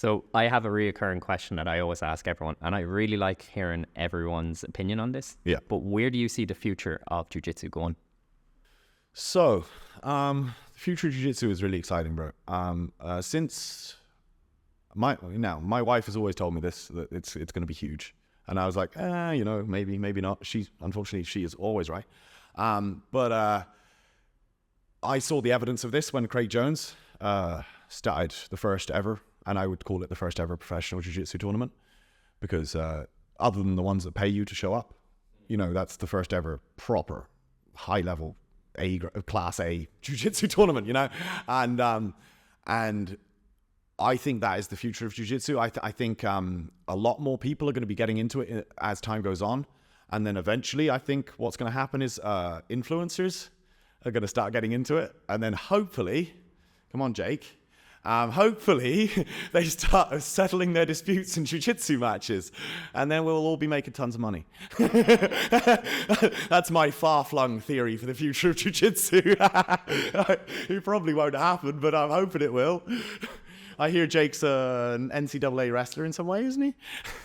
So I have a reoccurring question that I always ask everyone, and I really like hearing everyone's opinion on this. Yeah. But where do you see the future of Jiu-Jitsu going? So, the future of Jiu-Jitsu is really exciting, bro. Since my wife has always told me this, that it's going to be huge. And I was like, maybe not. Unfortunately, she is always right. But I saw the evidence of this when Craig Jones started the first ever, and I would call it the first ever professional jiu-jitsu tournament, because other than the ones that pay you to show up, that's the first ever proper high level class A jiu-jitsu tournament, and I think that is the future of jiu-jitsu. I think a lot more people are going to be getting into it as time goes on, and then eventually I think what's going to happen is influencers are going to start getting into it, and then hopefully, come on Jake, hopefully they start settling their disputes in jiu-jitsu matches, and then we'll all be making tons of money. That's my far-flung theory for the future of jiu-jitsu. It probably won't happen, but I'm hoping it will. I hear Jake's an NCAA wrestler in some way, isn't he?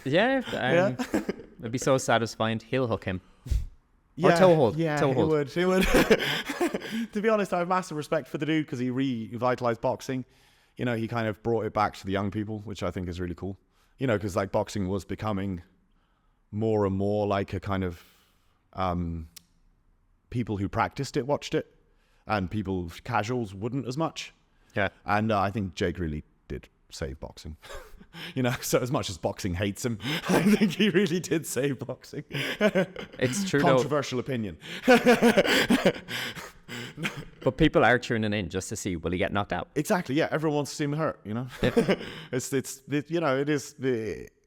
Yeah, it'd be so satisfying. Heel hook him. Or toe hold. Yeah, toe hold. He would. To be honest, I have massive respect for the dude because he revitalized boxing. He kind of brought it back to the young people, which I think is really cool. Because like boxing was becoming more and more like a kind of people who practiced it watched it, and casuals wouldn't as much. Yeah. And I think Jake really did save boxing. So as much as boxing hates him, I think he really did save boxing. It's true. Controversial opinion. But people are tuning in just to see, will he get knocked out? Exactly. Yeah. Everyone wants to see him hurt. It is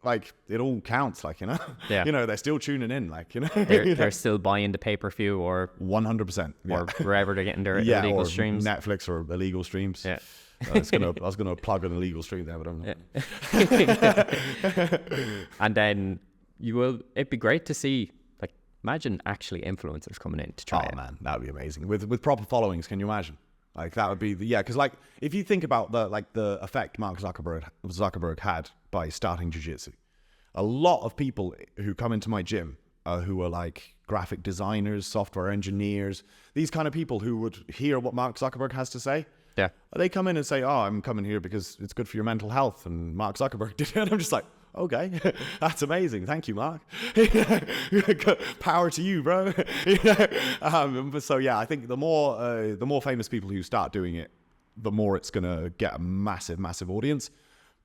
like it all counts. Yeah. They're still tuning in. They're still buying the pay-per-view or 100%. Or wherever they're getting their illegal or streams. Netflix or illegal streams. Yeah. I was gonna plug an illegal stream there, but I'm not. Yeah. And then it'd be great to see, imagine actually influencers coming in to try it. Oh man, that would be amazing. With proper followings, can you imagine? That would be because if you think about the effect Mark Zuckerberg had by starting jiu-jitsu, a lot of people who come into my gym who are graphic designers, software engineers, these kind of people who would hear what Mark Zuckerberg has to say. Yeah. They come in and say, oh, I'm coming here because it's good for your mental health, and Mark Zuckerberg did it. And I'm just like, okay, that's amazing. Thank you, Mark. Power to you, bro. So yeah, I think the more famous people who start doing it, the more it's going to get a massive, massive audience,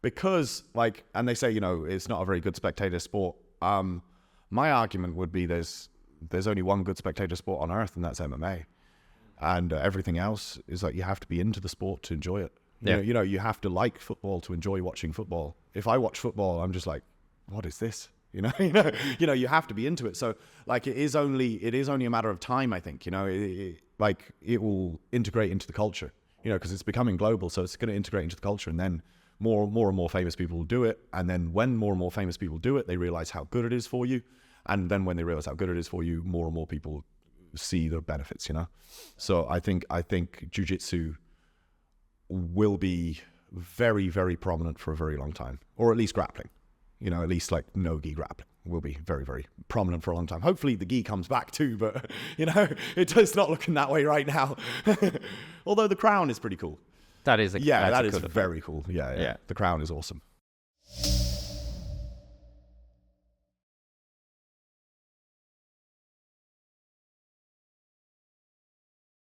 because and they say, it's not a very good spectator sport. My argument would be there's only one good spectator sport on earth, and that's MMA. And everything else is you have to be into the sport to enjoy it. You have to like football to enjoy watching football. If I watch football, I'm just like, what is this? You have to be into it. So it is only a matter of time, I think. It will integrate into the culture. Because it's becoming global, so it's going to integrate into the culture, and then more and more famous people will do it. And then when more and more famous people do it, they realize how good it is for you. And then when they realize how good it is for you, more and more people see the benefits. So I think jiu-jitsu will be very, very prominent for a very long time, or at least grappling. At least no-gi grappling will be very, very prominent for a long time. Hopefully the gi comes back too, but it's not looking that way right now. Although the crown is pretty cool. That is that is very cool. Yeah. The crown is awesome.